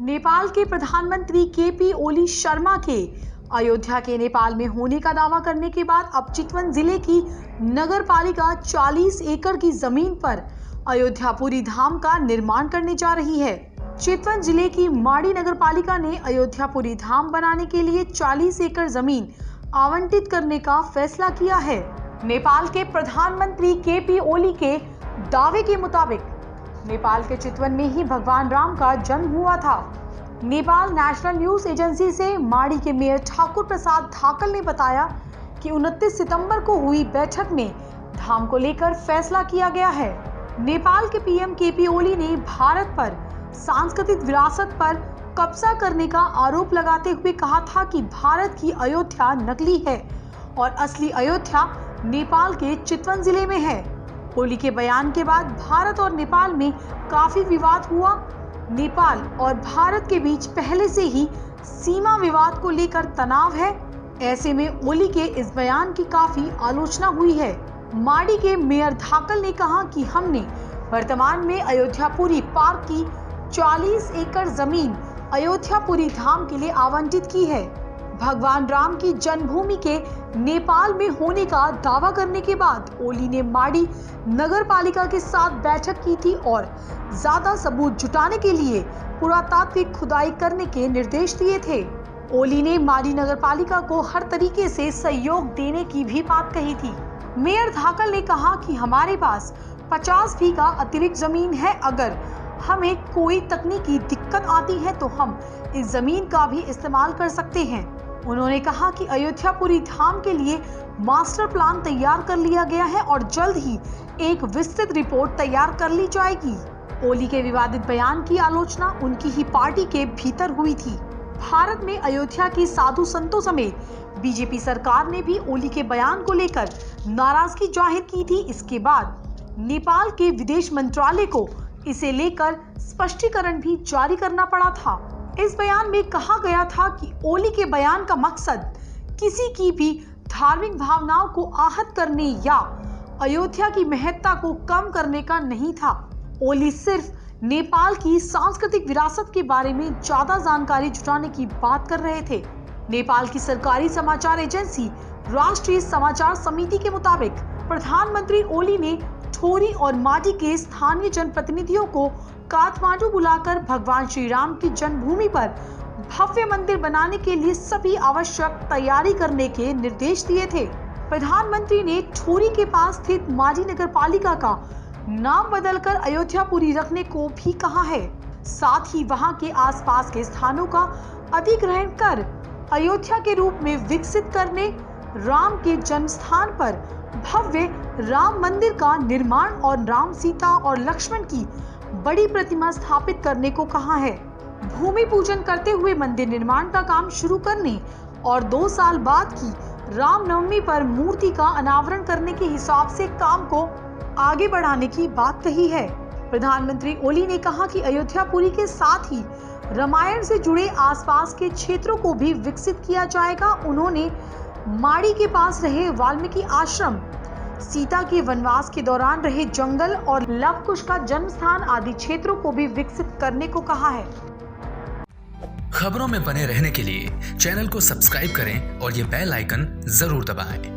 नेपाल के प्रधानमंत्री केपी ओली शर्मा के अयोध्या के नेपाल में होने का दावा करने के बाद अब चितवन जिले की नगर पालिका 40 एकड़ की जमीन पर अयोध्यापुरी धाम का निर्माण करने जा रही है। चितवन जिले की माड़ी नगर पालिका ने अयोध्यापुरी धाम बनाने के लिए 40 एकड़ जमीन आवंटित करने का फैसला किया है। नेपाल के प्रधानमंत्री केपी ओली के दावे के मुताबिक नेपाल के चितवन में ही भगवान राम का जन्म हुआ था। नेपाल नेशनल न्यूज एजेंसी से माड़ी के मेयर ठाकुर प्रसाद धाकल ने बताया कि 29 सितंबर को हुई बैठक में धाम को लेकर फैसला किया गया है। नेपाल के पीएम केपी ओली ने भारत पर सांस्कृतिक विरासत पर कब्जा करने का आरोप लगाते हुए कहा था कि भारत की अयोध्या नकली है और असली अयोध्या नेपाल के चितवन जिले में है। ओली के बयान के बाद भारत और नेपाल में काफी विवाद हुआ। नेपाल और भारत के बीच पहले से ही सीमा विवाद को लेकर तनाव है। ऐसे में ओली के इस बयान की काफी आलोचना हुई है। माड़ी के मेयर धाकल ने कहा कि हमने वर्तमान में अयोध्यापुरी पार्क की 40 एकड़ जमीन अयोध्यापुरी धाम के लिए आवंटित की है। भगवान राम की जन्मभूमि के नेपाल में होने का दावा करने के बाद ओली ने माड़ी नगर पालिका के साथ बैठक की थी और ज्यादा सबूत जुटाने के लिए पुरातात्विक खुदाई करने के निर्देश दिए थे। ओली ने माड़ी नगर पालिका को हर तरीके से सहयोग देने की भी बात कही थी। मेयर धाकल ने कहा कि हमारे पास 50 बीघा अतिरिक्त जमीन है। अगर हमें कोई तकनीकी दिक्कत आती है तो हम इस जमीन का भी इस्तेमाल कर सकते हैं। उन्होंने कहा कि अयोध्यापुरी धाम के लिए मास्टर प्लान तैयार कर लिया गया है और जल्द ही एक विस्तृत रिपोर्ट तैयार कर ली जाएगी। ओली के विवादित बयान की आलोचना उनकी ही पार्टी के भीतर हुई थी। भारत में अयोध्या की साधु संतों समेत बीजेपी सरकार ने भी ओली के बयान को लेकर नाराजगी जाहिर की थी। इसके बाद नेपाल के विदेश मंत्रालय को इसे लेकर स्पष्टीकरण भी जारी करना पड़ा था। इस बयान में कहा गया था कि ओली के बयान का मकसद किसी की भी धार्मिक भावनाओं को आहत करने या अयोध्या की महत्ता को कम करने का नहीं था। ओली सिर्फ नेपाल की सांस्कृतिक विरासत के बारे में ज्यादा जानकारी जुटाने की बात कर रहे थे। नेपाल की सरकारी समाचार एजेंसी राष्ट्रीय समाचार समिति के मुताबिक प्रधानमंत्री ओली ने ठोरी और माटी के स्थानीय जनप्रतिनिधियों को काठमांडू बुलाकर भगवान श्री राम की जन्मभूमि पर भव्य मंदिर बनाने के लिए सभी आवश्यक तैयारी करने के निर्देश दिए थे। प्रधानमंत्री ने ठोरी के पास स्थित माड़ी नगर पालिका का नाम बदलकर अयोध्यापुरी रखने को भी कहा है। साथ ही वहां के आसपास के स्थानों का अधिग्रहण कर अयोध्या के रूप में विकसित करने, राम के जन्म स्थान पर भव्य राम मंदिर का निर्माण और राम, सीता और लक्ष्मण की बड़ी प्रतिमा स्थापित करने को कहा है। भूमि पूजन करते हुए मंदिर निर्माण का काम शुरू करने और 2 साल बाद की रामनवमी पर मूर्ति का अनावरण करने के हिसाब से काम को आगे बढ़ाने की बात कही है। प्रधानमंत्री ओली ने कहा कि अयोध्यापुरी के साथ ही रामायण से जुड़े आसपास के क्षेत्रों को भी विकसित किया जाएगा। उन्होंने माड़ी के पास रहे वाल्मीकि आश्रम, सीता के वनवास के दौरान रहे जंगल और लव कुश का जन्म स्थान आदि क्षेत्रों को भी विकसित करने को कहा है। खबरों में बने रहने के लिए चैनल को सब्सक्राइब करें और ये बेल आइकन जरूर दबाएं।